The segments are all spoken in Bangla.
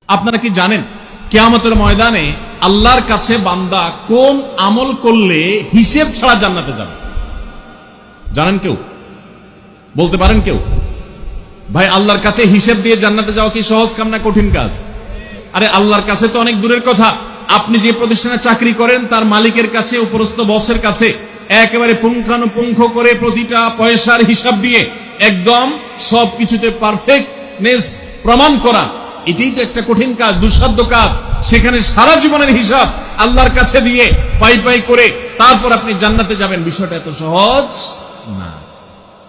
আপনারা কি জানেন কিয়ামতের ময়দানে আল্লাহর কাছে বান্দা কোন আমল করলে হিসেব ছাড়া জান্নাতে যাবে? জানেন কেউ? বলতে পারেন কেউ? ভাই, আল্লাহর কাছে হিসেব দিয়ে জান্নাতে যাওয়া কি সহজ কাম না কঠিন কাজ? আরে আল্লাহর কাছে তো অনেক দূরের কথা। আপনি যে প্রতিষ্ঠানে চাকরি করেন তার মালিকের কাছে, উপরস্থ বসের কাছে একেবারে পুঙ্খানুপুঙ্খ করে প্রতিটা পয়সার হিসাব দিয়ে একদম সবকিছুতে পারফেক্টনেস প্রমাণ করা, এটাই তো একটা কঠিন কাজ, দুঃসাধ্য কাজ। সেখানে সারা জীবনের হিসাব আল্লাহর কাছে দিয়ে পাই পাই করে তারপর আপনি জান্নাতে যাবেন, বিষয়টা এত সহজ না।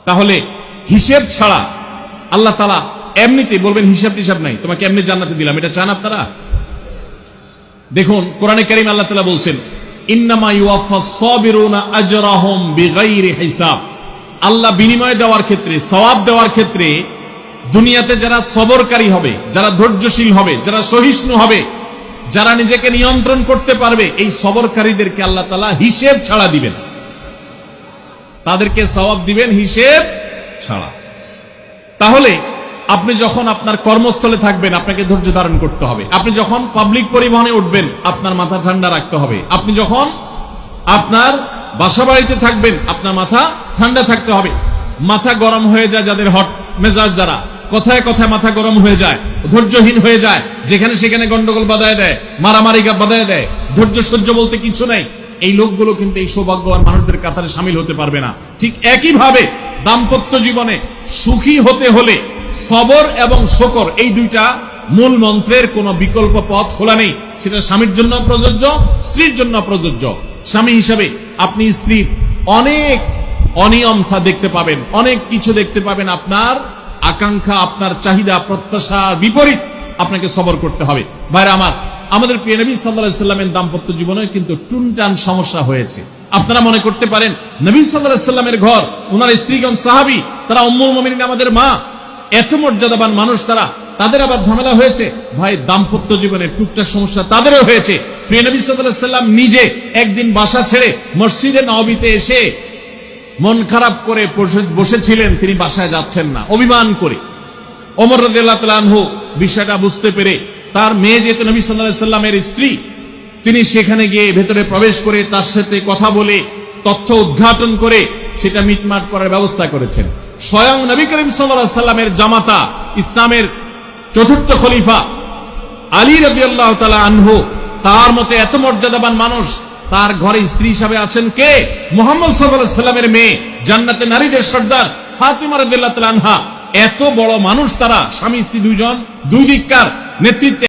তাহলে হিসেব ছাড়া আল্লাহ তাআলা এমনিতে বলবেন হিসাব টিসাব নাই, তোমাকে এমনি জান্নাতে দিলাম, এটা চান আপনারা? দেখুন কোরআনে কারীম আল্লাহ তাআলা বলছেন, ইন্নামা ইউওয়াফাস সাবিরুনা আজরাহুম বিগাইরি হিসাব। আল্লাহ বিনিময় দেওয়ার ক্ষেত্রে, সওয়াব দেওয়ার ক্ষেত্রে দুনিয়াতে যারা সবরকারী হবে, যারা ধৈর্যশীল হবে, যারা সহিষ্ণু হবে, যারা নিজেকে নিয়ন্ত্রণ করতে পারবে, এই সবরকারীদেরকে আল্লাহ তাআলা হিসেব ছাড়া দিবেন, তাদেরকে সওয়াব দিবেন হিসেব ছাড়া। তাহলে আপনি যখন আপনার কর্মস্থলে থাকবেন আপনাকে ধৈর্য ধারণ করতে হবে। আপনি যখন পাবলিক পরিবহনে উঠবেন আপনার মাথা ঠান্ডা রাখতে হবে। আপনি যখন আপনার বাসা বাড়িতে থাকবেন আপনার মাথা ঠান্ডা থাকতে হবে। মাথা গরম হয়ে যায় যাদের, হট মেজাজ যারা, কথায় কথায় মাথা গরম হয়ে যায়, ধৈর্যহীন হয়ে যায়, যেখানে সেখানে গন্ডগোল বাধায় দেয়, মারামারি বাধায় দেয়, ধৈর্য সহ্য বলতে কিছু নাই, এই লোকগুলো কিন্তু এই সৌভাগ্যবান মানুষদের কাতারে শামিল হতে পারবে না। ঠিক একইভাবে দাম্পত্য জীবনে সুখী হতে হলে সবর এবং শকর, এই দুইটা মূল মন্ত্রের কোনো বিকল্প পথ খোলা নেই। সেটা স্বামীর জন্য প্রযোজ্য, স্ত্রীর জন্য প্রযোজ্য। স্বামী হিসাবে আপনি স্ত্রীর অনেক অনিয়মতা দেখতে পাবেন, অনেক কিছু দেখতে পাবেন, আপনার আকাঙ্ক্ষা, আপনার চাহিদা, প্রত্যাশার বিপরীত আপনাকে সবর করতে হবে। ভাইরা আমার, আমাদের প্রিয় নবী সাল্লাল্লাহু আলাইহি সাল্লামের দাম্পত্য জীবনে কিন্তু টুনটান সমস্যা হয়েছে। আপনারা মনে করতে পারেন নবী সাল্লাল্লাহু আলাইহি সাল্লামের ঘর, ওনার স্ত্রীগণ সাহাবী, তারা উম্মুল মুমিনিন আমাদের মা, এত মর্যাদাবান মানুষ তারা, তাদের আবার ঝামেলা হয়েছে। ভাই, দাম্পত্য জীবনে টুকটাক সমস্যা তাদেরও হয়েছে। প্রিয় নবী সাল্লাল্লাহু আলাইহি সাল্লাম নিজে একদিন বাসা ছেড়ে মসজিদে নববীতে এসে মন খারাপ করে বসেছিলেন, তিনি বাসায় যাচ্ছেন না, অভিমান করে। ওমর রাদিয়াল্লাহু তাআলা আনহু বিষয়টা বুঝতে পেরে, তার মেয়ে যেহেতু নবী সাল্লাল্লাহু আলাইহি সাল্লামের স্ত্রী, তিনি সেখানে গিয়ে ভেতরে প্রবেশ করে তার সাথে কথা বলে তথ্য উদ্ঘাটন করে সেটা মিটমাট করার ব্যবস্থা করেছেন। স্বয়ং নবী করিম সাল্লাল্লাহু আলাইহি সাল্লামের জামাতা, ইসলামের চতুর্থ খলিফা আলী রাদিয়াল্লাহু তাআলা আনহু, তার মতে এত মর্যাদাবান মানুষ, তার ঘরে স্ত্রী হিসাবে আছেন কে? মুহাম্মদ সাল্লাল্লাহু আলাইহি সাল্লামের মেয়ে, জান্নাতে নারীদের সর্দার ফাতিমা রাদিয়াল্লাহু তাআলা আনহা। এত বড় মানুষ তারা, স্বামী স্ত্রী দুইজন, দুই দিককার নেতৃত্বে